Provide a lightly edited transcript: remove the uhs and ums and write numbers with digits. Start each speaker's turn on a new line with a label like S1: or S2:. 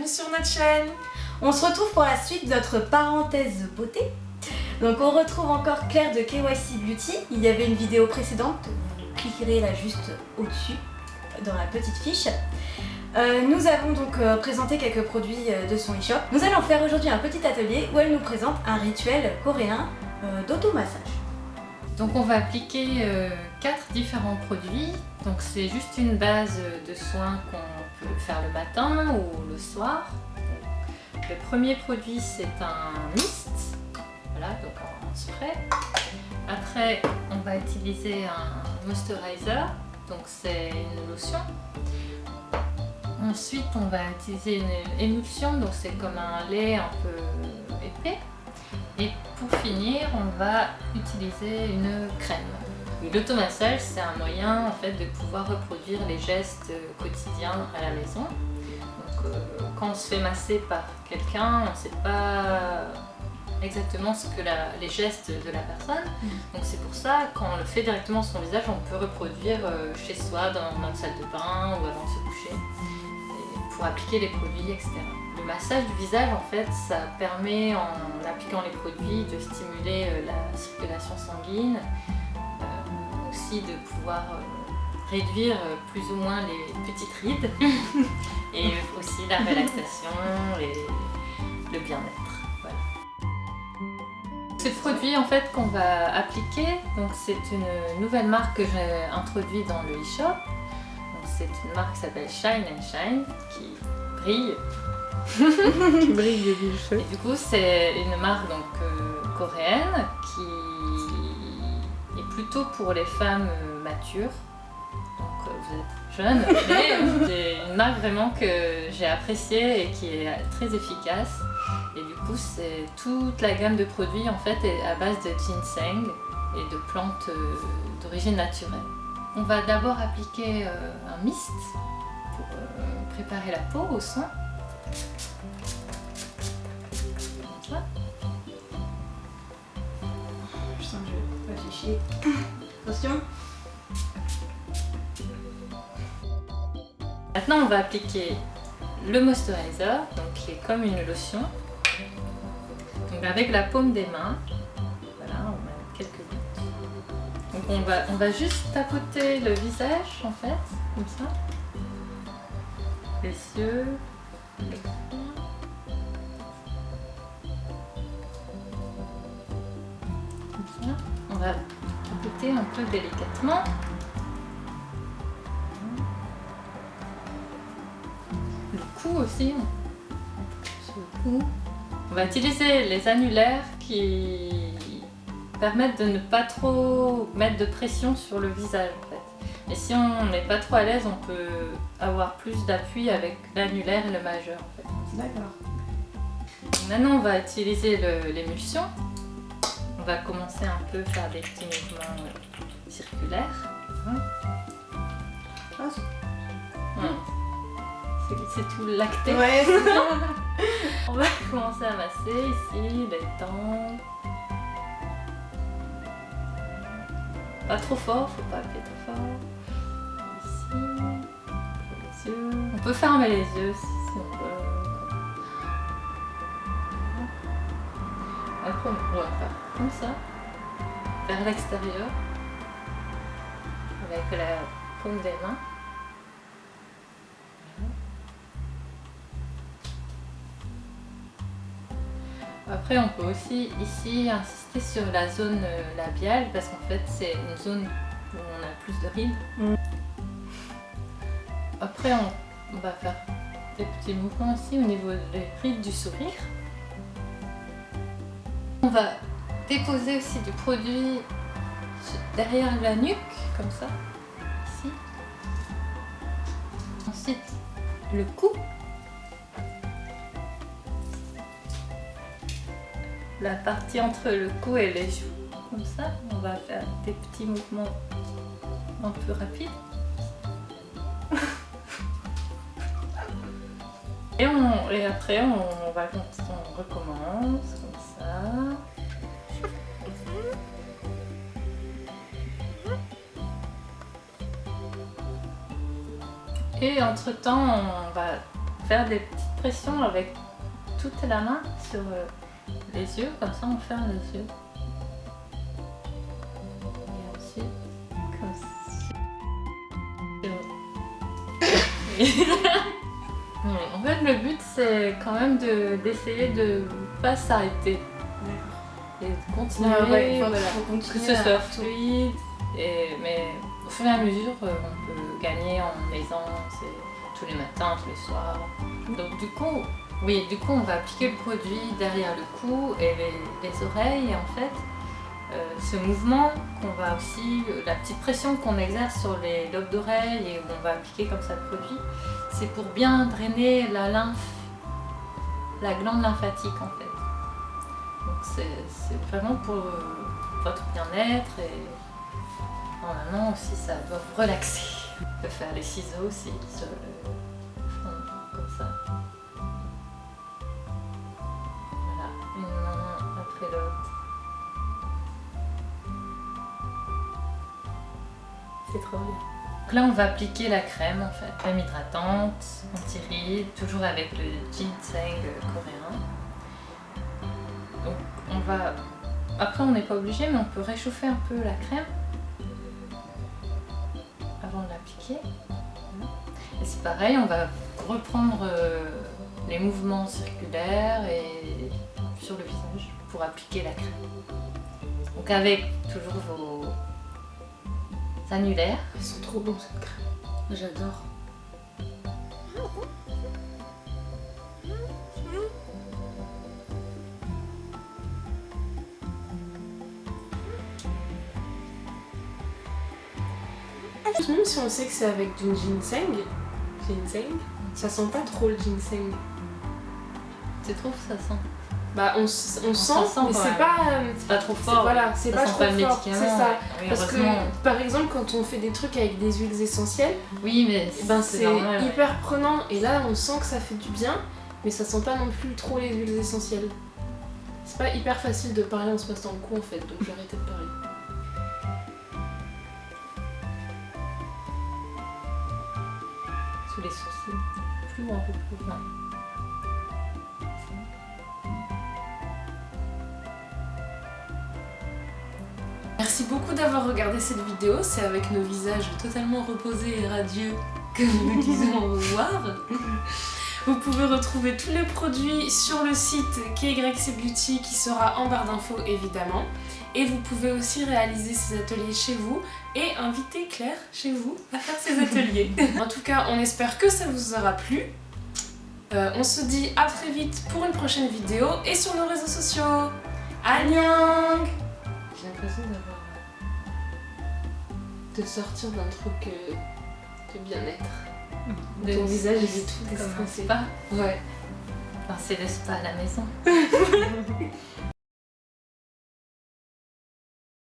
S1: bienvenue sur notre chaîne.
S2: On se retrouve pour la suite de notre parenthèse beauté. Donc on retrouve encore Claire de KYC Beauty. Il y avait une vidéo précédente, vous cliquerez là juste au-dessus dans la petite fiche. Nous avons donc présenté quelques produits de son e-shop. Nous allons faire aujourd'hui un petit atelier où elle nous présente un rituel coréen d'automassage.
S3: Donc on va appliquer 4 différents produits. Donc c'est juste une base de soins qu'on peut faire le matin ou le soir. Donc, le premier produit c'est un mist, voilà, donc en spray. Après on va utiliser un moisturizer, donc c'est une lotion. Ensuite on va utiliser une émulsion, donc c'est comme un lait un peu épais. Et pour finir, on va utiliser une crème. L'automassage, c'est un moyen en fait de pouvoir reproduire les gestes quotidiens à la maison. Donc, quand on se fait masser par quelqu'un, on ne sait pas exactement ce que les gestes de la personne. Donc c'est pour ça, quand on le fait directement sur son visage, on peut reproduire chez soi, dans notre salle de bain ou avant de se coucher, et pour appliquer les produits, etc. Le massage du visage, en fait, ça permet, en appliquant les produits, de stimuler la circulation sanguine, aussi de pouvoir réduire plus ou moins les petites rides, et aussi la relaxation et le bien-être. Voilà. Ce produit, en fait, qu'on va appliquer, donc c'est une nouvelle marque que j'ai introduite dans le e-shop. C'est une marque qui s'appelle Shine & Shine, qui brille.
S1: Qui brille des cheveux.
S3: Et du coup, c'est une marque donc, coréenne qui est plutôt pour les femmes matures. Donc vous êtes jeune, mais c'est une marque vraiment que j'ai appréciée et qui est très efficace. Et du coup, c'est toute la gamme de produits en fait est à base de ginseng et de plantes d'origine naturelle. On va d'abord appliquer un mist pour préparer la peau au soin.
S2: Je sens que je vais afficher. Attention.
S3: Maintenant, on va appliquer le moisturizer, donc qui est comme une lotion. Donc avec la paume des mains, voilà, on met quelques gouttes. Donc on va juste tapoter le visage en fait, comme ça. Les yeux. Comme ça. On va tapoter un peu délicatement. Le cou aussi. Sur le cou. On va utiliser les annulaires qui permettent de ne pas trop mettre de pression sur le visage en fait. Et si on n'est pas trop à l'aise, on peut avoir plus d'appui avec l'annulaire et le majeur en fait.
S2: D'accord.
S3: Maintenant on va utiliser l'émulsion. On va commencer un peu à faire des petits mouvements circulaires.
S2: Ah,
S3: c'est tout lacté.
S2: ouais, c'est bien.
S3: On va commencer à masser ici, les tempes. Pas trop fort, faut pas appuyer trop fort. Ici, pour les yeux. On peut fermer les yeux aussi, si on veut. Après, on va faire comme ça, vers l'extérieur, avec la paume des mains. Après, on peut aussi ici insister sur la zone labiale parce qu'en fait, c'est une zone où on a plus de rides. Après, on va faire des petits mouvements aussi au niveau des rides du sourire. On va déposer aussi du produit derrière la nuque, comme ça, ici. Ensuite, le cou. La partie entre le cou et les joues, comme ça. On va faire des petits mouvements un peu rapides. Et après, on recommence comme ça. Et entre temps, on va faire des petites pression avec toute la main sur les yeux, comme ça on ferme les yeux. Et aussi, comme ça. En fait, le but c'est quand même d'essayer de pas s'arrêter et de continuer,
S2: faut
S3: que
S2: continuer
S3: ce
S2: à-
S3: soit fluide. Mais au fur et à mesure, on peut gagner en aisance et tous les matins, tous les soirs. Donc du coup, on va appliquer le produit derrière le cou et les oreilles. Et en fait, ce mouvement qu'on va aussi, la petite pression qu'on exerce sur les lobes d'oreille et où on va appliquer comme ça le produit, c'est pour bien drainer la lymphe, la glande lymphatique en fait. Donc c'est vraiment pour votre bien-être et normalement aussi ça doit vous relaxer. On peut faire les ciseaux aussi sur le front, comme ça. Voilà, une main après l'autre. C'est trop bien. Donc là on va appliquer la crème en fait, crème hydratante, anti-rides, toujours avec le ginseng coréen. Donc on va, après on n'est pas obligé mais on peut réchauffer un peu la crème avant de l'appliquer. Et c'est pareil, on va reprendre les mouvements circulaires et sur le visage pour appliquer la crème. Donc avec toujours vos annulaires.
S1: Ils sont trop bons cette crème.
S2: J'adore.
S1: Même si on sait que c'est avec du ginseng, ça sent pas trop le ginseng.
S3: Tu trouves ça sent?
S1: Bah on
S3: sent,
S1: sent, mais
S3: quand
S1: c'est
S3: même.
S1: pas...
S3: C'est pas trop
S1: c'est-
S3: fort.
S1: Voilà, c'est
S3: Ça
S1: pas
S3: sent
S1: trop
S3: pas le
S1: fort,
S3: médicament.
S1: c'est ça.
S3: Oui,
S1: Parce
S3: heureusement.
S1: que, par exemple, quand on fait des trucs avec des huiles essentielles,
S3: Oui, mais
S1: ben
S3: c'est
S1: c'est
S3: normal. Ouais.
S1: hyper prenant. Et là, on sent que ça fait du bien, mais ça sent pas non plus trop les huiles essentielles. C'est pas hyper facile de parler en se passant le cou en fait, donc j'ai arrêté de parler.
S3: Sous les sourcils. Plus ou un peu plus. Ouais.
S1: Merci beaucoup d'avoir regardé cette vidéo. C'est avec nos visages totalement reposés et radieux que nous nous disons au revoir. Vous pouvez retrouver tous les produits sur le site KYC Beauty qui sera en barre d'infos évidemment. Et vous pouvez aussi réaliser ces ateliers chez vous et inviter Claire chez vous à faire ces ateliers. En tout cas, on espère que ça vous aura plu. On se dit à très vite pour une prochaine vidéo et sur nos réseaux sociaux. Annyeong! J'ai l'impression de sortir d'un truc de bien-être. Ton visage il est tout
S3: Comme un
S1: déstressé.
S3: spa.
S1: Ouais.
S3: Enfin, c'est le spa à la maison.